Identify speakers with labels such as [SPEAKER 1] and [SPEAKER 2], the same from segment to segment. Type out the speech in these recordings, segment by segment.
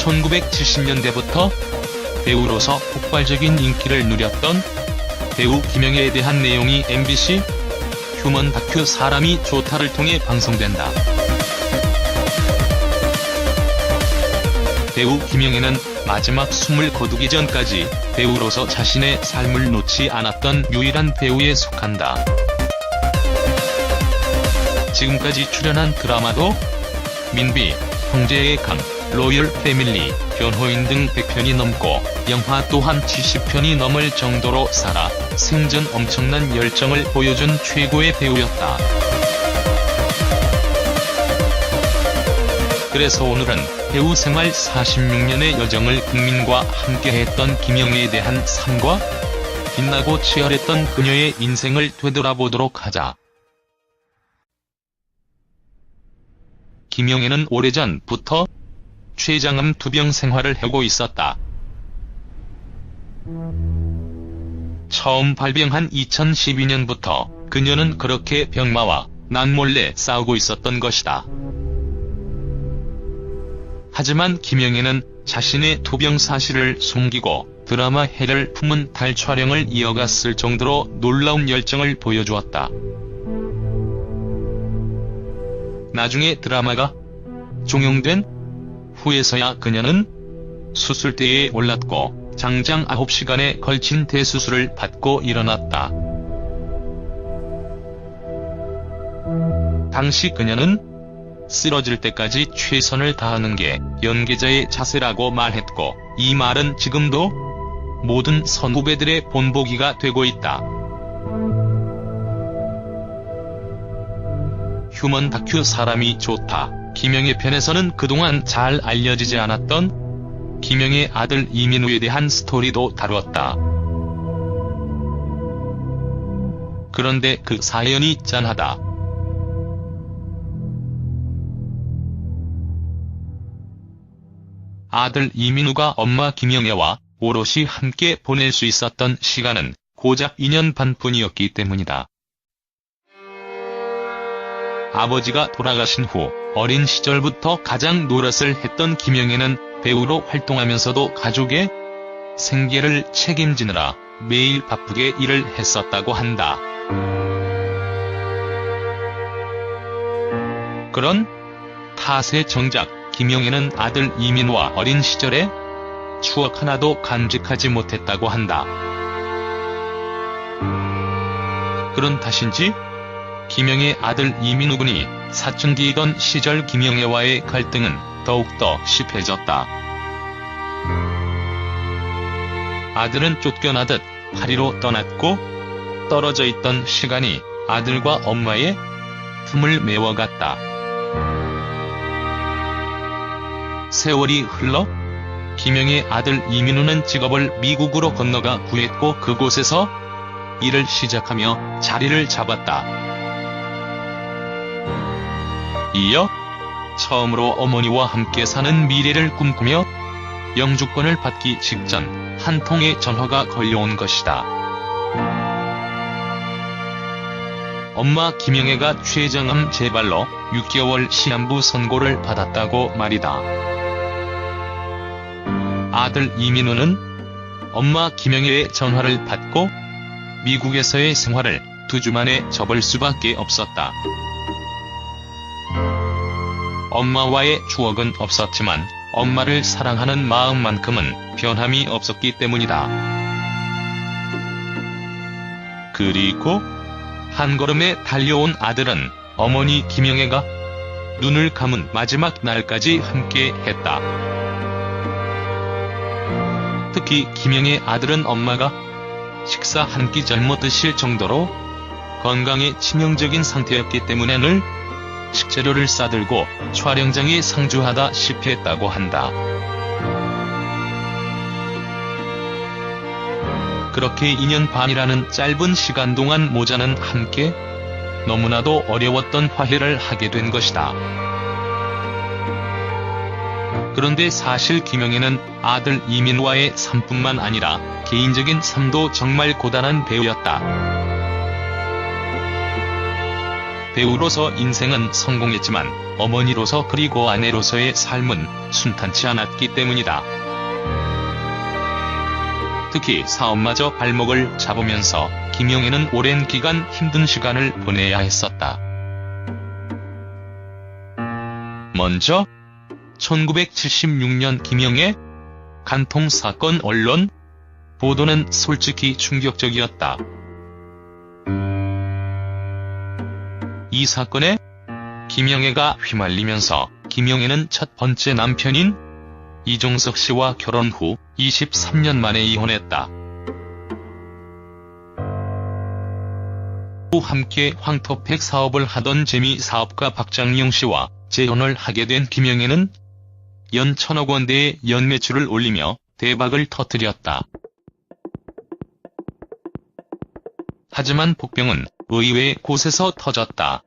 [SPEAKER 1] 1970년대부터 배우로서 폭발적인 인기를 누렸던 배우 김영애에 대한 내용이 MBC 휴먼 다큐 사람이 좋다를 통해 방송된다. 배우 김영애는 마지막 숨을 거두기 전까지 배우로서 자신의 삶을 놓지 않았던 유일한 배우에 속한다. 지금까지 출연한 드라마도 민비, 형제의 강, 로열 패밀리, 변호인 등 100편이 넘고 영화 또한 70편이 넘을 정도로 살아 생전 엄청난 열정을 보여준 최고의 배우였다. 그래서 오늘은 배우 생활 46년의 여정을 국민과 함께했던 김영애에 대한 삶과 빛나고 치열했던 그녀의 인생을 되돌아보도록 하자. 김영애는 오래전부터 췌장암 투병 생활을 하고 있었다. 처음 발병한 2012년부터 그녀는 그렇게 병마와 남몰래 싸우고 있었던 것이다. 하지만 김영애는 자신의 투병 사실을 숨기고 드라마 해를 품은 달 촬영을 이어갔을 정도로 놀라운 열정을 보여주었다. 나중에 드라마가 종영된 후에서야 그녀는 수술대에 올랐고 장장 9시간에 걸친 대수술을 받고 일어났다. 당시 그녀는 쓰러질 때까지 최선을 다하는 게 연기자의 자세라고 말했고, 이 말은 지금도 모든 선후배들의 본보기가 되고 있다. 휴먼 다큐 사람이 좋다. 김영애 편에서는 그동안 잘 알려지지 않았던 김영애 아들 이민우에 대한 스토리도 다루었다. 그런데 그 사연이 짠하다. 아들 이민우가 엄마 김영애와 오롯이 함께 보낼 수 있었던 시간은 고작 2년 반뿐이었기 때문이다. 아버지가 돌아가신 후 어린 시절부터 가장 노릇을 했던 김영애는 배우로 활동하면서도 가족의 생계를 책임지느라 매일 바쁘게 일을 했었다고 한다. 그런 탓에 정작 김영애는 아들 이민우와 어린 시절의 추억 하나도 간직하지 못했다고 한다. 그런 탓인지 김영애 아들 이민우 군이 사춘기이던 시절 김영애와의 갈등은 더욱더 심해졌다. 아들은 쫓겨나듯 파리로 떠났고 떨어져 있던 시간이 아들과 엄마의 틈을 메워갔다. 세월이 흘러 김영애 아들 이민우는 직업을 미국으로 건너가 구했고 그곳에서 일을 시작하며 자리를 잡았다. 이어 처음으로 어머니와 함께 사는 미래를 꿈꾸며 영주권을 받기 직전 한 통의 전화가 걸려온 것이다. 엄마 김영애가 췌장암 재발로 6개월 시한부 선고를 받았다고 말이다. 아들 이민우는 엄마 김영애의 전화를 받고 미국에서의 생활을 2주 만에 접을 수밖에 없었다. 엄마와의 추억은 없었지만 엄마를 사랑하는 마음만큼은 변함이 없었기 때문이다. 그리고 한 걸음에 달려온 아들은 어머니 김영애가 눈을 감은 마지막 날까지 함께 했다. 특히 김영애 아들은 엄마가 식사 한 끼 잘못 드실 정도로 건강에 치명적인 상태였기 때문에 늘 식재료를 싸들고 촬영장에 상주하다시피 했다고 한다. 그렇게 2년 반이라는 짧은 시간 동안 모자는 함께 너무나도 어려웠던 화해를 하게 된 것이다. 그런데 사실 김영애는 아들 이민우와의 삶뿐만 아니라 개인적인 삶도 정말 고단한 배우였다. 배우로서 인생은 성공했지만 어머니로서 그리고 아내로서의 삶은 순탄치 않았기 때문이다. 특히 사업마저 발목을 잡으면서 김영애는 오랜 기간 힘든 시간을 보내야 했었다. 먼저 1976년 김영애 간통 사건 언론 보도는 솔직히 충격적이었다. 이 사건에 김영애가 휘말리면서 김영애는 첫 번째 남편인 이종석 씨와 결혼 후 23년 만에 이혼했다. 후 함께 황토팩 사업을 하던 재미 사업가 박장영 씨와 재혼을 하게 된 김영애는 연 1,000억 원대의 연매출을 올리며 대박을 터뜨렸다. 하지만 복병은 의외의 곳에서 터졌다.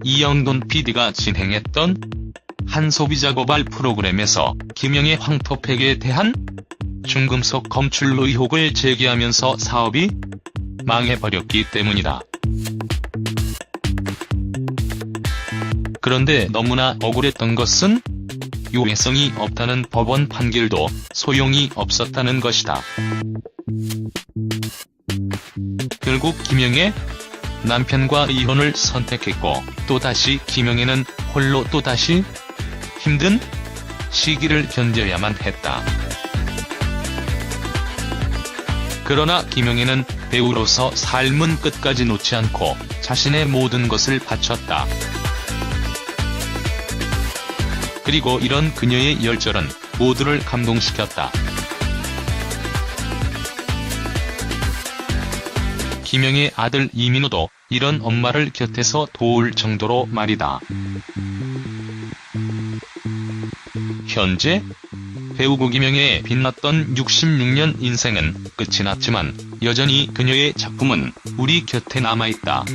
[SPEAKER 1] 이영돈 PD가 진행했던 한 소비자 고발 프로그램에서 김영애 황토팩에 대한 중금속 검출 의혹을 제기하면서 사업이 망해버렸기 때문이다. 그런데 너무나 억울했던 것은 유해성이 없다는 법원 판결도 소용이 없었다는 것이다. 결국 김영애 남편과 이혼을 선택했고 또다시 김영애는 홀로 또다시 힘든 시기를 견뎌야만 했다. 그러나 김영애는 배우로서 삶은 끝까지 놓지 않고 자신의 모든 것을 바쳤다. 그리고 이런 그녀의 열정은 모두를 감동시켰다. 김영애의 아들 이민호도 이런 엄마를 곁에서 도울 정도로 말이다. 현재 배우고 김영애의 빛났던 66년 인생은 끝이 났지만 여전히 그녀의 작품은 우리 곁에 남아있다.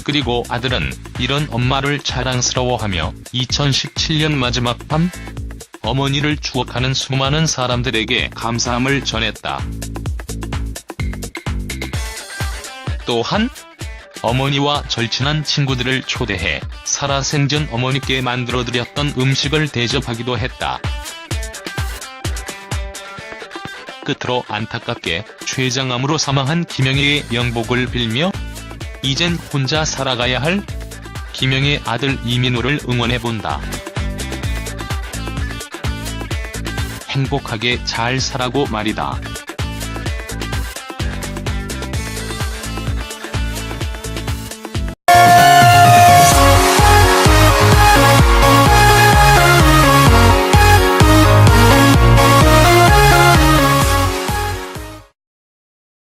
[SPEAKER 1] 그리고 아들은 이런 엄마를 자랑스러워하며 2017년 마지막 밤 어머니를 추억하는 수많은 사람들에게 감사함을 전했다. 또한 어머니와 절친한 친구들을 초대해 살아생전 어머니께 만들어드렸던 음식을 대접하기도 했다. 끝으로 안타깝게 췌장암으로 사망한 김영애의 명복을 빌며 이젠 혼자 살아가야 할 김영애 아들 이민호를 응원해본다. 행복하게 잘 살아고 말이다.